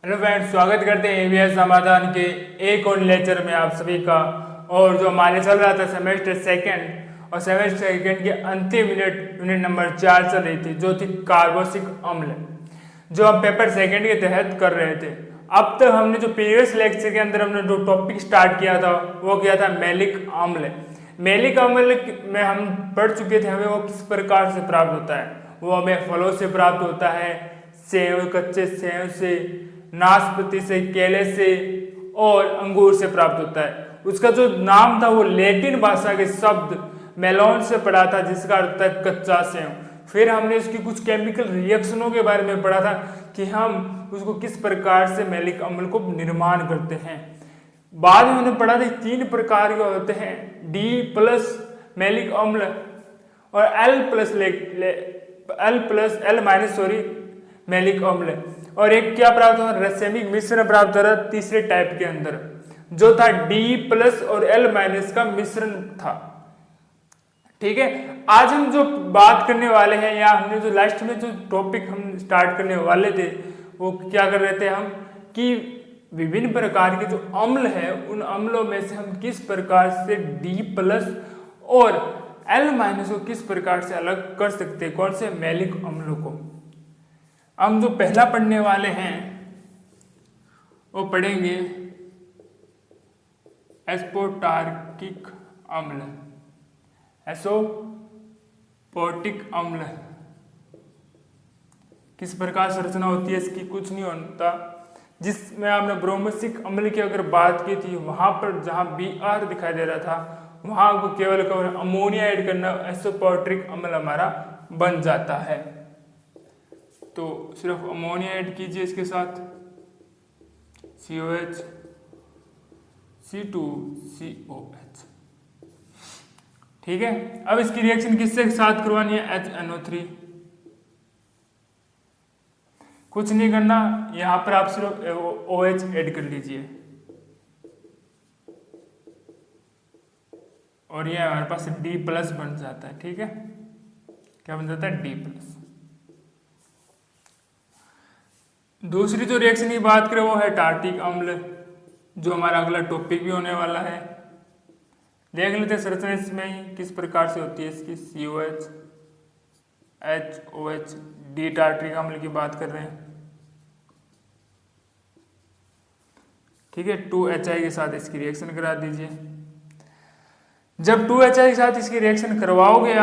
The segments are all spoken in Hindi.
हेलो फ्रेंड्स, स्वागत करते हैं ईवीएस समाधान के एक और लेक्चर में आप सभी का। और जो हमारे चल रहा था सेमेस्टर सेकंड, और सेमेस्टर सेकंड के अंतिम यूनिट नंबर 4 चल रही थी, जो थी कार्बोक्सिलिक अम्ल, जो हम पेपर सेकंड के तहत कर रहे थे। अब तक हमने जो प्रीवियस लेक्चर के अंदर हमने जो टॉपिक स्टार्ट किया था वो किया था मैलिक अम्ल। मैलिक अम्ल में हम पढ़ चुके थे हमें वो किस प्रकार से प्राप्त होता है। वो हमें फलों से प्राप्त होता है, सेव, कच्चे सेव से, नाशपाती से, केले से और अंगूर से प्राप्त होता है। उसका जो नाम था वो लैटिन भाषा के शब्द मेलोन से पढ़ा था, जिसका अर्थ है कच्चा सेव। फिर हमने उसकी कुछ केमिकल रिएक्शनों के बारे में पढ़ा था कि हम उसको किस प्रकार से मैलिक अम्ल को निर्माण करते हैं। बाद में हमने पढ़ा था 3 प्रकार के होते हैं, डी प्लस मैलिक अम्ल और एल माइनस मैलिक अम्ल, और एक क्या प्राप्त हुआ, रसेमिक मिश्रण प्राप्त हो रहा तीसरे टाइप के अंदर, जो था डी प्लस और एल माइनस का मिश्रण था। ठीक है, आज हम जो बात करने वाले हैं, या हमने जो लास्ट में जो टॉपिक हम स्टार्ट करने वाले थे वो क्या कर रहे थे हम, कि विभिन्न प्रकार के जो अम्ल है उन अम्लों में से हम किस प्रकार से डी प्लस और एल माइनस को किस प्रकार से अलग कर सकते हैं, कौन से मैलिक अम्लों को। हम जो पहला पढ़ने वाले हैं वो पढ़ेंगे एस्पोटार्किक अम्ल, एसोपोटिक अम्ल। किस प्रकार से रचना होती है इसकी, कुछ नहीं होता। जिसमें आपने ब्रोमोसिक अम्ल की अगर बात की थी, वहां पर जहां Br दिखाई दे रहा था वहां को केवल अमोनिया ऐड करना, एसोपोट्रिक अम्ल हमारा बन जाता है। तो सिर्फ अमोनिया ऐड कीजिए इसके साथ, COH C2COH। ठीक है, अब इसकी रिएक्शन किससे साथ करवानी है, HNO3। कुछ नहीं करना, यहां पर आप सिर्फ OH ऐड कर लीजिए और ये हमारे पास D प्लस बन जाता है। ठीक है, क्या बन जाता है, D प्लस। दूसरी जो रिएक्शन की बात करें वो है टार्टिक अम्ल, जो हमारा अगला टॉपिक भी होने वाला है। देख लेते हैं संरचना इसमें ही किस प्रकार से होती है इसकी, COH HOH डी टार्टिक अम्ल की बात कर रहे हैं। ठीक है, 2HI के साथ इसकी रिएक्शन करा दीजिए। जब 2HI के साथ इसकी रिएक्शन करवाओगे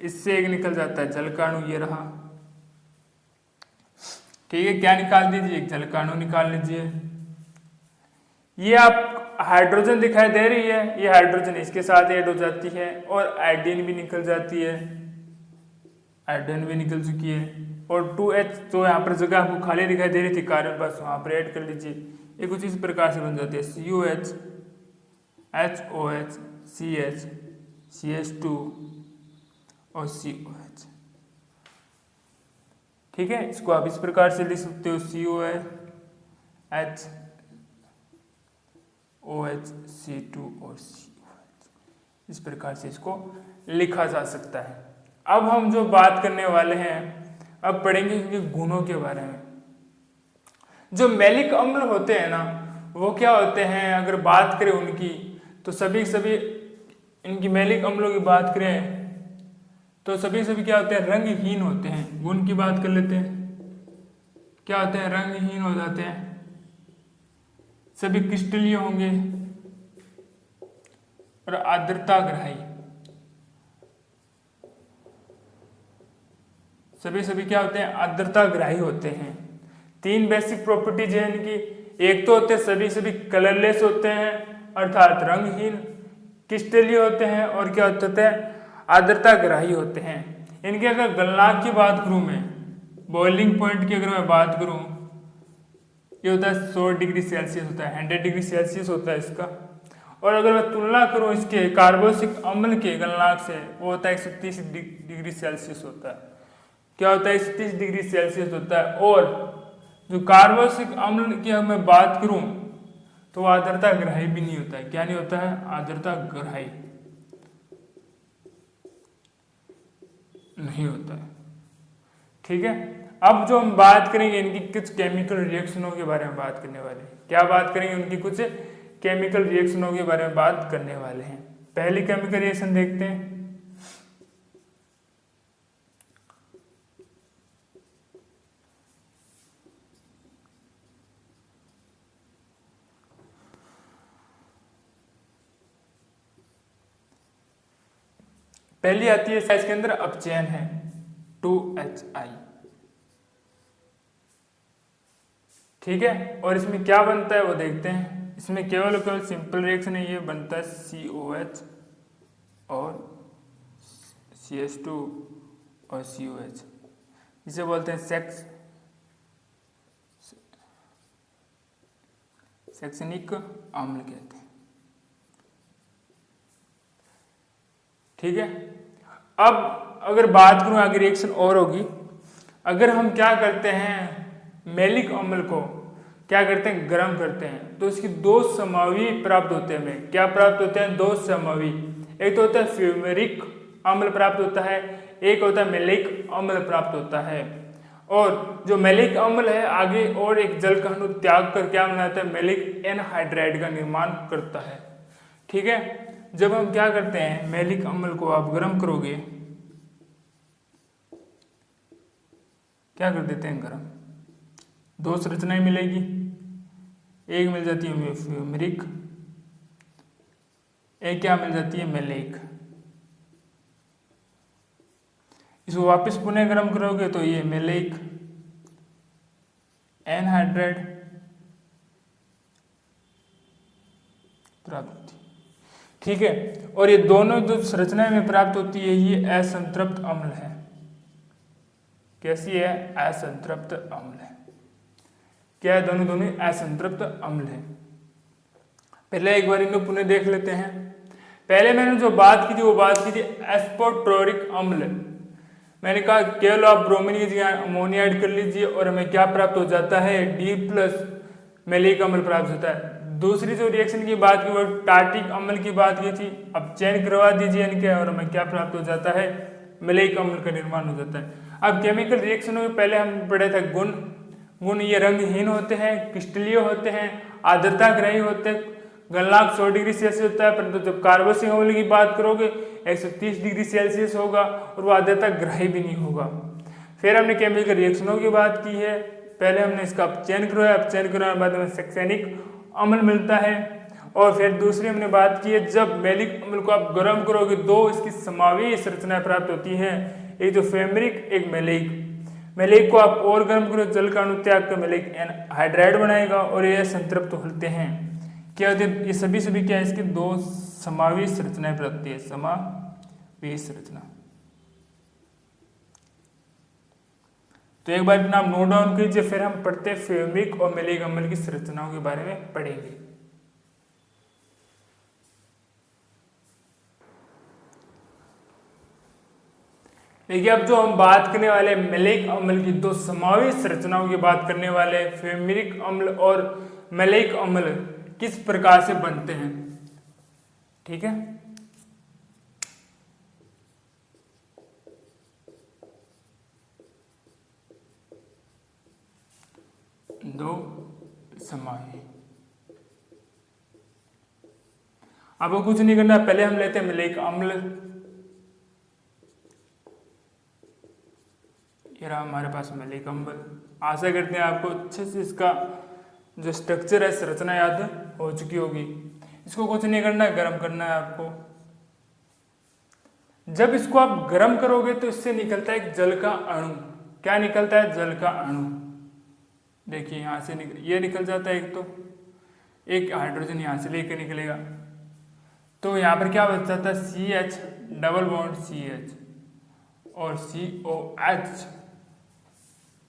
इससे एक निकल जाता है जलकाणु, ये रहा। ठीक है, क्या निकाल दीजिए, एक जलकाणु निकाल लीजिए। ये आप हाइड्रोजन दिखाई दे रही है, ये हाइड्रोजन इसके साथ ऐड हो जाती है और आयोडीन भी निकल जाती है, आयोडीन भी निकल चुकी है। और 2H तो यहाँ पर जगह आपको खाली दिखाई दे रही थी कार्बन, बस वहां पर ऐड कर लीजिए। ये कुछ इस प्रकार से बन जाती है COH HOH CH CH2 और COH। ठीक है, इसको आप इस प्रकार से लिख सकते हो, COH OH C2 और COH। इस प्रकार से इसको लिखा जा सकता है। अब हम जो बात करने वाले हैं, अब पढ़ेंगे इनके गुणों के बारे में। जो मैलिक अम्ल होते हैं ना, वो क्या होते हैं, अगर बात करें उनकी, तो सभी इनकी मैलिक अम्लों की बात करें तो सभी क्या होते हैं, रंगहीन होते हैं। गुण की बात कर लेते हैं, क्या होते हैं, रंगहीन हो जाते हैं, सभी क्रिस्टलीय होंगे और आर्द्रता ग्राही। सभी क्या होते हैं, आर्द्रता ग्राही होते हैं। 3 बेसिक प्रॉपर्टीज है इनकी। एक तो होते हैं सभी कलरलेस होते हैं, अर्थात रंगहीन, क्रिस्टलीय होते हैं, और क्या होते हैं, आर्द्रता ग्राही होते हैं। इनके अगर गलनांक की बात करूं मैं, बॉइलिंग पॉइंट की अगर मैं बात करूं, ये होता है 100 डिग्री सेल्सियस होता है, 100 डिग्री सेल्सियस होता है इसका। और अगर मैं तुलना करूं इसके कार्बोक्सिलिक अम्ल के गलनांक से, वो होता है 130 डिग्री सेल्सियस होता है। क्या होता है, 130 डिग्री सेल्सियस होता है। और जो कार्बोक्सिलिक अम्ल की मैं बात करूं तो आर्द्रता ग्राही भी नहीं होता है। क्या नहीं होता है, आर्द्रता ग्राही नहीं होता है। ठीक है, अब जो हम बात करेंगे इनकी कुछ केमिकल रिएक्शनों के बारे में बात करने वाले हैं। क्या बात करेंगे? उनकी कुछ केमिकल रिएक्शनों के बारे में बात करने वाले हैं। पहली केमिकल रिएक्शन देखते हैं। पहली आती है, इसके अंदर अपचयन है 2HI, ठीक है। और इसमें क्या बनता है वो देखते हैं। इसमें केवल केवल सिंपल रिएक्शन है, ये बनता है COH और CH2 और COH, इसे बोलते हैं शैक्षणिक अम्ल कहते हैं, ठीक है। अब अगर बात करूं आगे रिएक्शन और होगी, अगर हम क्या करते हैं मैलिक अम्ल को क्या करते हैं गर्म करते हैं तो इसकी दो समवी प्राप्त होते हैं। हमें क्या प्राप्त होते हैं? दो समवी। एक तो होता है फ्यूमेरिक अम्ल प्राप्त होता है, एक होता है मैलिक अम्ल प्राप्त होता है। और जो मैलिक अम्ल है आगे और एक जल का अणु त्याग कर क्या बनाता है? मैलिक एनहाइड्राइड का निर्माण करता है, ठीक है। जब हम क्या करते हैं मैलिक अम्ल को आप गर्म करोगे, क्या कर देते हैं गर्म, दो संरचनाएं मिलेगी, एक मिल जाती है फ्यूमेरिक, एक क्या मिल जाती है मैलिक। इसको वापस पुनः गर्म करोगे तो ये मैलिक एनहाइड्राइड प्राप्त होती है, ठीक है। और ये दोनों जो संरचना में प्राप्त होती है ये असंतृप्त अम्ल है। कैसी है? असंतृप्त अम्ल है। क्या है? दोनों असंतृप्त अम्ल है। पहले एक बार इनको पुनः देख लेते हैं। पहले मैंने जो बात की थी वो बात की थी एस्पोट्रोरिक अम्ल। मैंने कहा केवल आप ब्रोमीन की जगह अमोनिया ऐड कर लीजिए और हमें क्या प्राप्त हो जाता है? D+ मैलिक अम्ल प्राप्त होता है। दूसरी जो रिएक्शन की बात की वो टार्टिक अम्ल की बात की थी। अब चयन करवा दीजिए इनके और हमें क्या प्राप्त हो जाता है? मैलिक अम्ल का निर्माण हो जाता है। अब केमिकल रिएक्शनों में पहले हम पढ़े थे गुण ये रंगहीन होते हैं, क्रिस्टलीय होते हैं, आर्द्रता ग्रही होते हैं, गलनांक 100 डिग्री सेल्सियस होता है, परंतु जब कार्बोक्सिलिक अम्ल की बात करोगे 130 डिग्री सेल्सियस होगा और वो आर्द्रता ग्रही भी नहीं होगा। फिर हमने केमिकल रिएक्शनों की बात की है। पहले हमने इसका अपचयन करवाया, अपचयन करवाने के बाद हमें शैक्षणिक अम्ल मिलता है। और फिर दूसरी हमने बात की है जब मैलिक अम्ल को आप गर्म करोगे दो इसकी समावी संरचनाएं प्राप्त होती हैं, एक जो फेमरिक एक मैलिक को आप और गर्म करो जल का अणु त्याग कर मैलिक एनहाइड्राइड बनाएगा और ये संतृप्त होते हैं। क्या होते हैं? ये सभी क्या है? इसकी दो समावी संरचनाएं प्राप्त होती है, समावी संरचना। तो एक बार नाम नोट डाउन कीजिए, फिर हम पढ़ते हैं फेमरिक और मैलिक अम्ल की संरचनाओं के बारे में पढ़ेंगे। देखिए अब जो हम बात करने वाले मैलिक अम्ल की दो समावी संरचनाओं की बात करने वाले, फेमरिक अम्ल और मैलिक अम्ल किस प्रकार से बनते हैं, ठीक है। दो समावी, आपको कुछ नहीं करना, पहले हम लेते हैं मैलिक अम्ल। ये रहा हमारे पास मैलिक अम्ल। आशा करते हैं आपको अच्छे से इसका जो स्ट्रक्चर है संरचना याद हो चुकी होगी। इसको कुछ नहीं करना है, गर्म करना है आपको। जब इसको आप गर्म करोगे तो इससे निकलता है एक जल का अणु। क्या निकलता है? जल का अणु। देखिए यहाँ से ये निकल जाता है, एक तो एक हाइड्रोजन यहाँ से लेकर निकलेगा, तो यहाँ पर क्या बच जाता है? CH डबल बॉन्ड CH और COH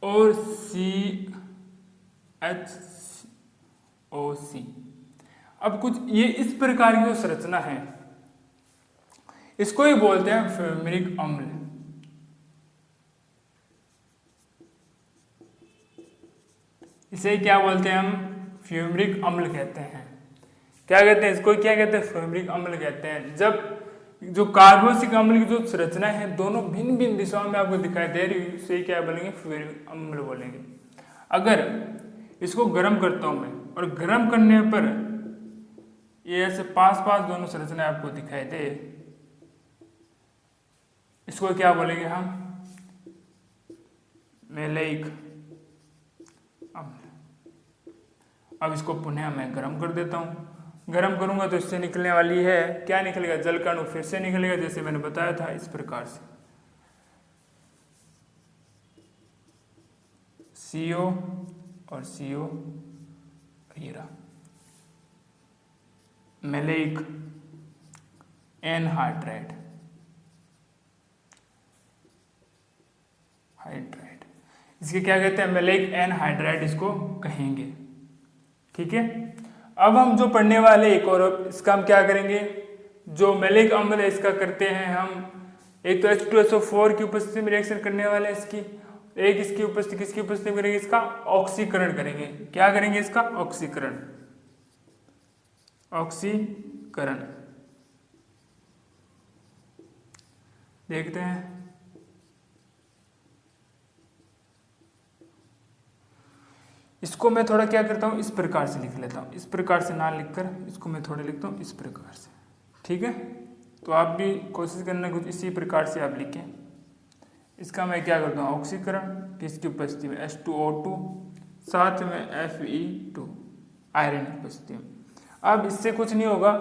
और CHOC। अब कुछ ये इस प्रकार की जो संरचना है इसको ही बोलते हैं फेमरिक अम्ल। इसे क्या बोलते हैं हम? फ्यूमरिक अम्ल कहते हैं। क्या कहते हैं इसको? क्या कहते हैं? फेमरिक अम्ल कहते हैं। जब जो कार्बोक्सिलिक अम्ल की जो संरचना है दोनों भिन्न भिन्न दिशाओं में आपको दिखाई दे रही है, उसे क्या बोलेंगे, फ्लोरीमिक अम्ल बोलेंगे। अगर इसको गर्म करता हूं मैं और गर्म करने पर ये ऐसे पास पास दोनों संरचनाएं आपको दिखाई दे, इसको क्या बोलेंगे हम, मैलेइक अम्ल। अब इसको पुनः मैं गर्म कर देता हूं, गर्म करूंगा तो इससे निकलने वाली है, क्या निकलेगा, जल का अणु फिर से निकलेगा, जैसे मैंने बताया था इस प्रकार से CO और CO हीरा, मैलेइक एनहाइड्राइड हाइड्राइड, इसके क्या कहते हैं, मैलेइक एनहाइड्राइड इसको कहेंगे। ठीक है, अब हम जो पढ़ने वाले एक और इसका हम क्या करेंगे, जो मैलेइक अम्ल है इसका करते हैं हम, एक तो H2SO4 की उपस्थिति में रिएक्शन करने वाले हैं इसकी, एक इसकी उपस्थिति, किसकी उपस्थिति में करेंगे, इसका ऑक्सीकरण करेंगे। क्या करेंगे, इसका ऑक्सीकरण, ऑक्सीकरण देखते हैं। इसको मैं थोड़ा क्या करता हूँ, इस प्रकार से लिख लेता हूँ, इस प्रकार से ना लिखकर इसको मैं थोड़ा लिखता हूँ इस प्रकार से। ठीक है, तो आप भी कोशिश करना कुछ इसी प्रकार से आप लिखें। इसका मैं क्या करता हूँ, ऑक्सीकरण, किसकी उपस्थिति में, H2O2 साथ में Fe2 आयरन की उपस्थिति में। अब इससे कुछ नहीं होगा,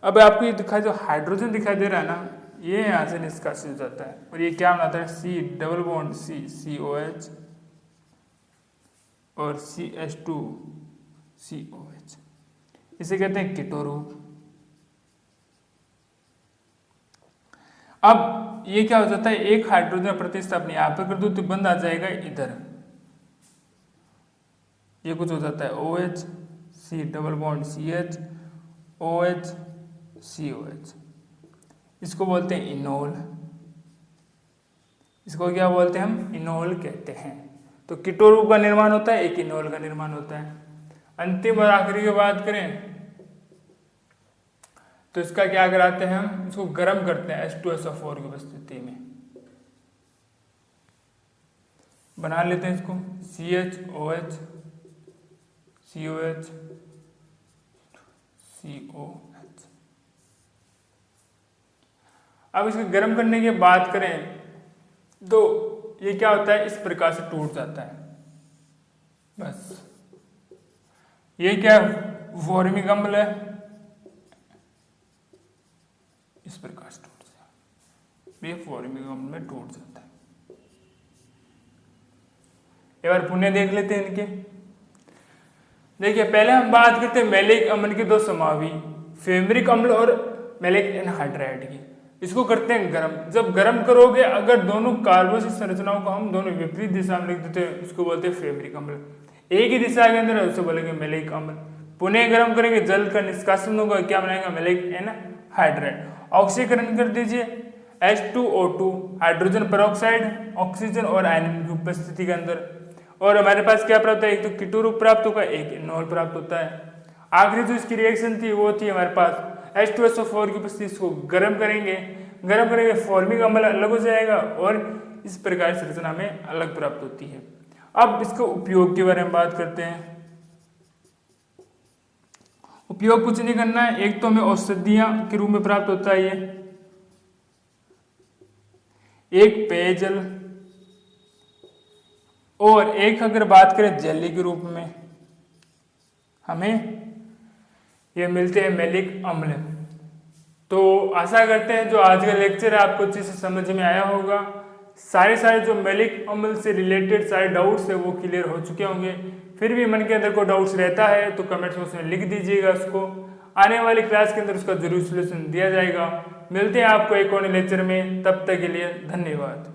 अब आपको ये दिखाई, जो हाइड्रोजन दिखाई दे रहा है ना, ये यहाँ से निष्कासित हो जाता है और ये क्या बनाता है, C double bond C COH और CH2 COH, इसे कहते हैं कीटो रूप। अब ये क्या हो जाता है, एक हाइड्रोजन प्रतिस्थापन यहाँ पर कर दो तो बंद आ जाएगा इधर, ये कुछ हो जाता है OH C double bond CH OH COH, इसको बोलते हैं इनोल, इसको क्या बोलते हैं हम, इनोल कहते हैं। तो कीटो रूप का निर्माण होता है, एक इनोल का निर्माण होता है। अंतिम और आखिरी की बात करें तो इसका क्या कराते हैं हम, इसको गर्म करते हैं H2SO4 की उपस्थिति में, बना लेते हैं इसको CHOH COH COH। अब इसको गर्म करने की बात करें तो ये क्या होता है, इस प्रकार से टूट जाता है, बस ये क्या फॉर्मिक अम्ल है, इस प्रकार से टूट जाता है, ये फॉर्मिक अम्ल में टूट जाता है। एक बार पुनः देख लेते हैं इनके। देखिए पहले हम बात करते हैं मैलेइक अम्ल के दो समावी, फेमरिक अम्ल और मैलेइक एनहाइड्राइड की। इसको करते हैं गर्म, जब गर्म करोगे अगर दोनों कार्बोक्सिलिक संरचनाओं को हम दोनों विपरीत दिशा में लिख देते हैं, इसको बोलते हैं फेमरिक अम्ल। एक ही दिशा के अंदर उसे बोलेंगे मैलेइक अम्ल। पुनः गर्म करेंगे, जल का निष्कासन होगा, क्या बनाएगा, मैलेइक एनहाइड्राइड। ऑक्सीकरण कर दीजिए, H2O2 हाइड्रोजन पेरोक्साइड, ऑक्सीजन और आयरन की उपस्थिति के अंदर, और हमारे पास क्या प्राप्त है, एक तो कीटो रूप प्राप्त होगा, एक इनोल प्राप्त होता है। आखिरी जो इसकी रिएक्शन थी वो थी हमारे पास H2SO4 की उपस्थिति, इसको गर्म करेंगे, गर्म करेंगे फॉर्मिक अम्ल अलग हो जाएगा और इस प्रकार की संरचना में अलग प्राप्त होती है। अब इसके उपयोग के बारे में बात करते हैं। उपयोग कुछ नहीं करना है, एक तो हमें औषधियां के रूप में प्राप्त होता है ये, एक पेयजल, और एक अगर बात करें जेली के रूप में हमें ये मिलते हैं मैलेइक अम्ल। तो आशा करते हैं जो आज का लेक्चर है आपको अच्छे से समझ में आया होगा। सारे जो मैलेइक अम्ल से रिलेटेड सारे डाउट्स है वो क्लियर हो चुके होंगे। फिर भी मन के अंदर कोई डाउट्स रहता है तो कमेंट्स बॉक्स में लिख दीजिएगा, उसको आने वाली क्लास के अंदर उसका जरूर सोल्यूशन दिया जाएगा। मिलते हैं आपको एक और लेक्चर में, तब तक के लिए धन्यवाद।